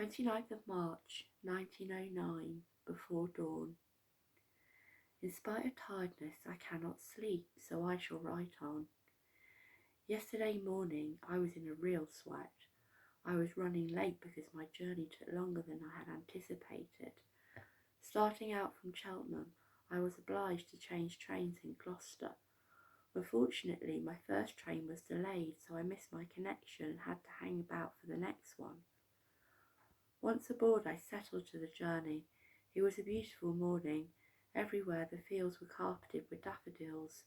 29th of March 1909, before dawn. In spite of tiredness, I cannot sleep, so I shall write on. Yesterday morning I was in a real sweat. I was running late because my journey took longer than I had anticipated. Starting out from Cheltenham, I was obliged to change trains in Gloucester. Unfortunately, my first train was delayed, so I missed my connection and had to hang about for the next one. Once aboard, I settled to the journey. It was a beautiful morning. Everywhere the fields were carpeted with daffodils.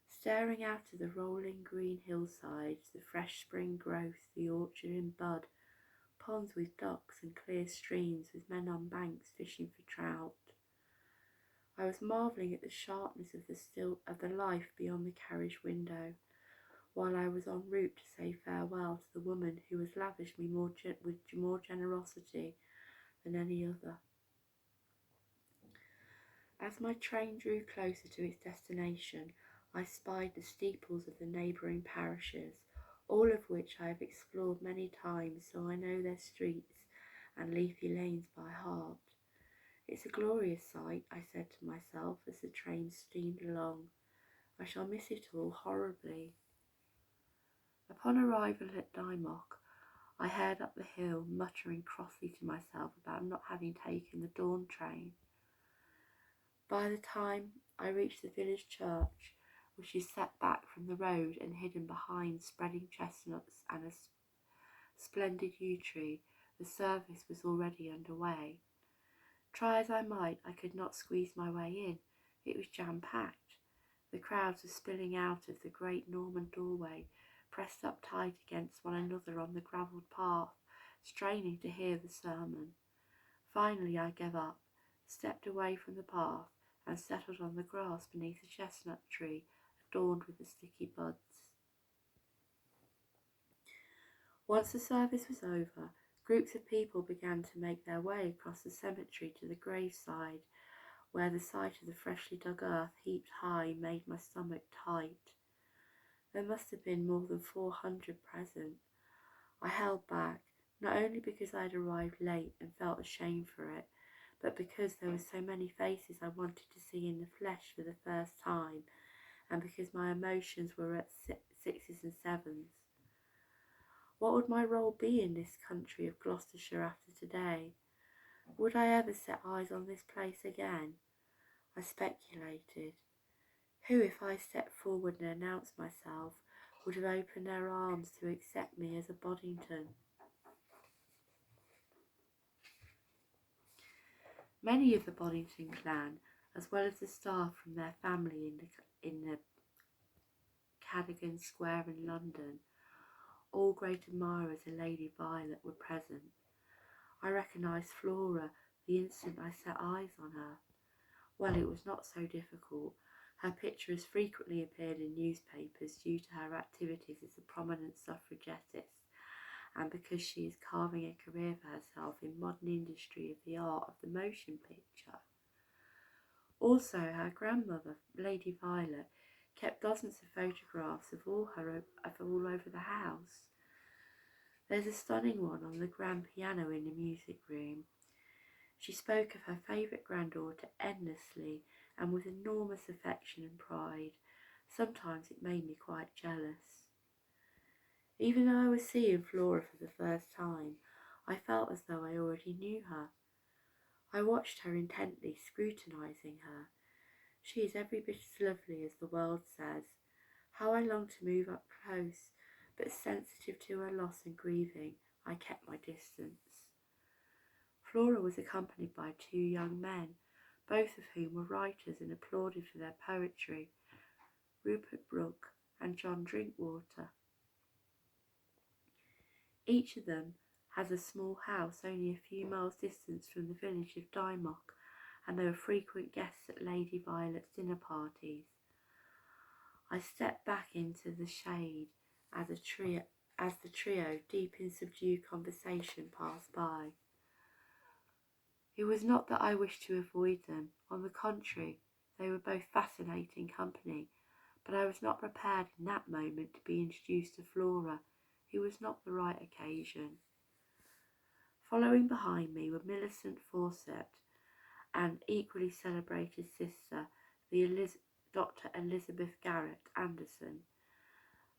Staring out of the rolling green hillsides, the fresh spring growth, the orchard in bud, ponds with ducks and clear streams with men on banks fishing for trout. I was marvelling at the sharpness of the life beyond the carriage window, while I was en route to say farewell to the woman who has lavished me with more generosity than any other. As my train drew closer to its destination, I spied the steeples of the neighbouring parishes, all of which I have explored many times, so I know their streets and leafy lanes by heart. It's a glorious sight, I said to myself as the train steamed along. I shall miss it all horribly. Upon arrival at Dymock, I headed up the hill, muttering crossly to myself about not having taken the dawn train. By the time I reached the village church, which is set back from the road and hidden behind spreading chestnuts and a splendid yew tree, the service was already underway. Try as I might, I could not squeeze my way in. It was jam-packed. The crowds were spilling out of the great Norman doorway, pressed up tight against one another on the gravelled path, straining to hear the sermon. Finally I gave up, stepped away from the path, and settled on the grass beneath a chestnut tree adorned with the sticky buds. Once the service was over, groups of people began to make their way across the cemetery to the graveside, where the sight of the freshly dug earth heaped high made my stomach tight. There must have been more than 400 present. I held back, not only because I had arrived late and felt ashamed for it, but because there were so many faces I wanted to see in the flesh for the first time, and because my emotions were at sixes and sevens. What would my role be in this country of Gloucestershire after today? Would I ever set eyes on this place again? I speculated. Who, if I stepped forward and announced myself, would have opened their arms to accept me as a Boddington? Many of the Boddington clan, as well as the staff from their family in the Cadogan Square in London, all great admirers of Lady Violet, were present. I recognised Flora the instant I set eyes on her. Well, it was not so difficult. Her picture has frequently appeared in newspapers due to her activities as a prominent suffragettist, and because she is carving a career for herself in modern industry of the art of the motion picture. Also, her grandmother, Lady Violet, kept dozens of photographs of all over the house. There's a stunning one on the grand piano in the music room. She spoke of her favourite granddaughter endlessly and with enormous affection and pride. Sometimes it made me quite jealous. Even though I was seeing Flora for the first time, I felt as though I already knew her. I watched her intently, scrutinising her. She is every bit as lovely as the world says. How I longed to move up close, but sensitive to her loss and grieving, I kept my distance. Flora was accompanied by 2 young men, both of whom were writers and applauded for their poetry, Rupert Brooke and John Drinkwater. Each of them has a small house only a few miles distant from the village of Dymock, and they were frequent guests at Lady Violet's dinner parties. I stepped back into the shade as the trio, deep in subdued conversation, passed by. It was not that I wished to avoid them. On the contrary, they were both fascinating company, but I was not prepared in that moment to be introduced to Flora. It was not the right occasion. Following behind me were Millicent Fawcett and equally celebrated sister, Dr. Elizabeth Garrett Anderson.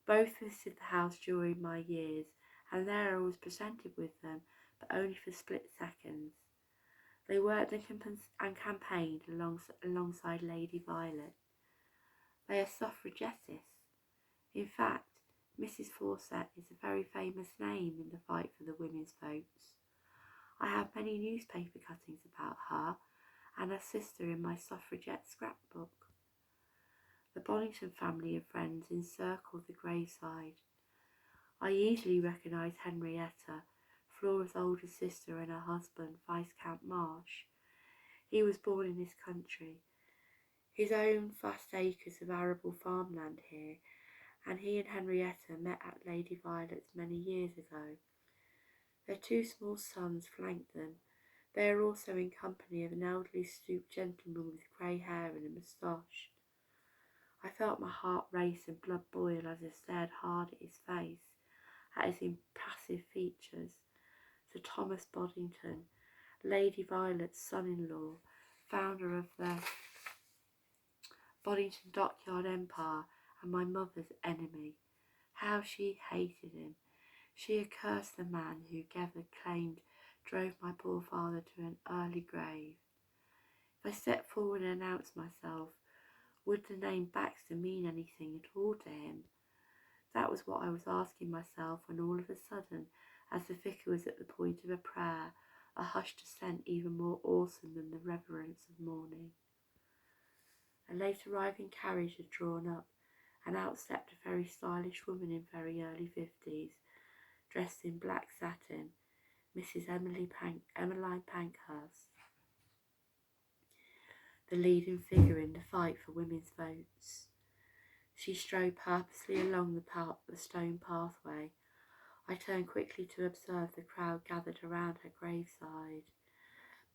Both visited the house during my years, and there I was presented with them, but only for split seconds. They worked and campaigned alongside Lady Violet. They are suffragettes. In fact, Mrs. Fawcett is a very famous name in the fight for the women's votes. I have many newspaper cuttings about her and her sister in my suffragette scrapbook. The Bonington family and friends encircled the graveside. I easily recognised Henrietta, Flora's older sister, and her husband, Viscount Marsh. He was born in this country, his own vast acres of arable farmland here, and he and Henrietta met at Lady Violet's many years ago. Their two small sons flanked them. They are also in company of an elderly stooped gentleman with grey hair and a moustache. I felt my heart race and blood boil as I stared hard at his face, at his impassive features. Sir Thomas Boddington, Lady Violet's son-in-law, founder of the Boddington Dockyard Empire, and my mother's enemy. How she hated him. She had cursed the man who, Gether claimed, drove my poor father to an early grave. If I stepped forward and announced myself, would the name Baxter mean anything at all to him? That was what I was asking myself when all of a sudden, as the vicar was at the point of a prayer, a hushed descent even more awesome than the reverence of mourning. A late arriving carriage had drawn up, and out stepped a very stylish woman in very early 50s, dressed in black satin, Mrs. Emmeline Pankhurst, the leading figure in the fight for women's votes. She strode purposely along the stone pathway. I turned quickly to observe the crowd gathered around her graveside.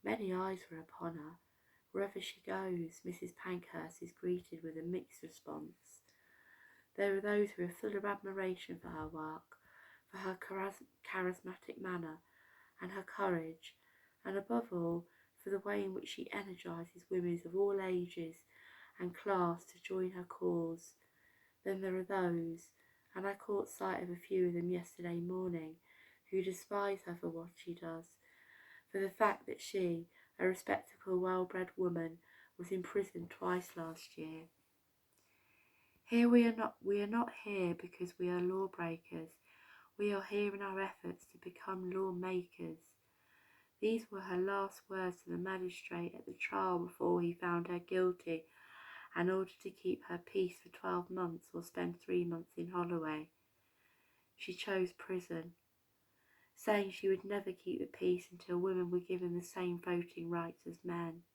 Many eyes were upon her. Wherever she goes, Mrs. Pankhurst is greeted with a mixed response. There are those who are full of admiration for her work, for her charismatic manner and her courage, and above all, for the way in which she energises women of all ages and class to join her cause. Then there are those, and I caught sight of a few of them yesterday morning, who despise her for what she does, for the fact that she, a respectable, well-bred woman, was imprisoned twice last year. We are not here because we are lawbreakers. We are here in our efforts to become lawmakers. These were her last words to the magistrate at the trial before he found her guilty and ordered to keep her peace for 12 months or spend 3 months in Holloway. She chose prison, saying she would never keep the peace until women were given the same voting rights as men.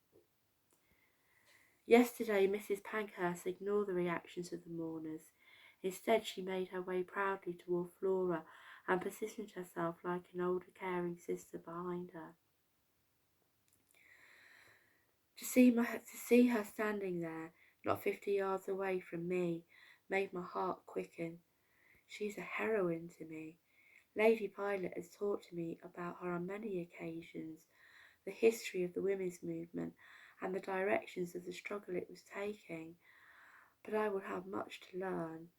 Yesterday, Mrs. Pankhurst ignored the reactions of the mourners. Instead, she made her way proudly toward Flora and positioned herself like an older caring sister behind her. To see her standing there, not 50 yards away from me, made my heart quicken. She's a heroine to me. Lady Violet has talked to me about her on many occasions, the history of the women's movement and the directions of the struggle it was taking, but I will have much to learn.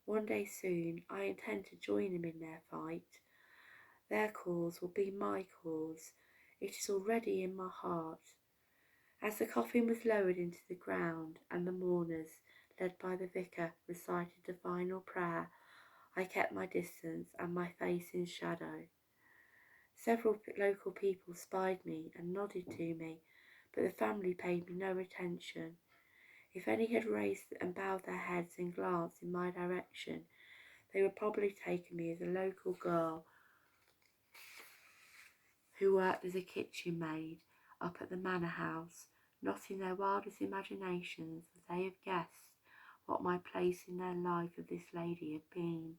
One day soon I intend to join them in their fight. Their cause will be my cause. It is already in my heart. As the coffin was lowered into the ground and the mourners, led by the vicar, recited the final prayer, I kept my distance and my face in shadow. Several local people spied me and nodded to me, but the family paid me no attention. If any had raised and bowed their heads and glanced in my direction, they would probably take me as a local girl who worked as a kitchen maid up at the manor house. Not in their wildest imaginations would they have guessed what my place in their life of this lady had been.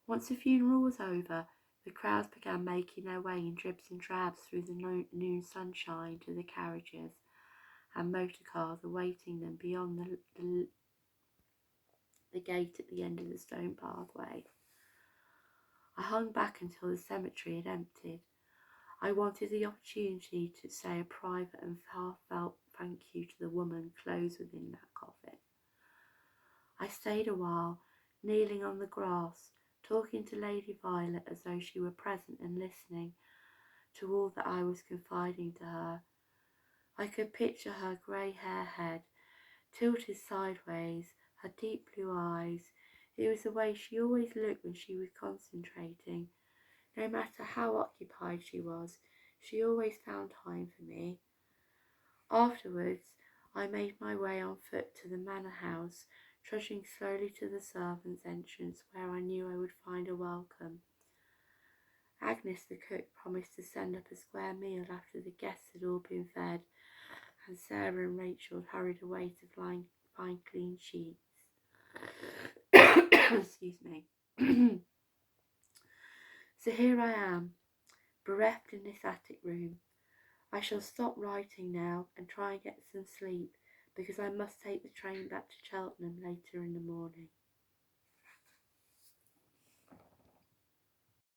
Once the funeral was over, the crowds began making their way in dribs and drabs through the noon sunshine to the carriages and motor cars awaiting them beyond the gate at the end of the stone pathway. I hung back until the cemetery had emptied. I wanted the opportunity to say a private and heartfelt thank you to the woman closed within that coffin. I stayed a while, kneeling on the grass, talking to Lady Violet as though she were present and listening to all that I was confiding to her. I could picture her grey head tilted sideways, her deep blue eyes. It was the way she always looked when she was concentrating. No matter how occupied she was, she always found time for me. Afterwards, I made my way on foot to the manor house, trudging slowly to the servants' entrance where I knew I would find a welcome. Agnes the cook promised to send up a square meal after the guests had all been fed, and Sarah and Rachel hurried away to find clean sheets. Excuse me. So here I am, bereft in this attic room. I shall stop writing now and try and get some sleep, because I must take the train back to Cheltenham later in the morning.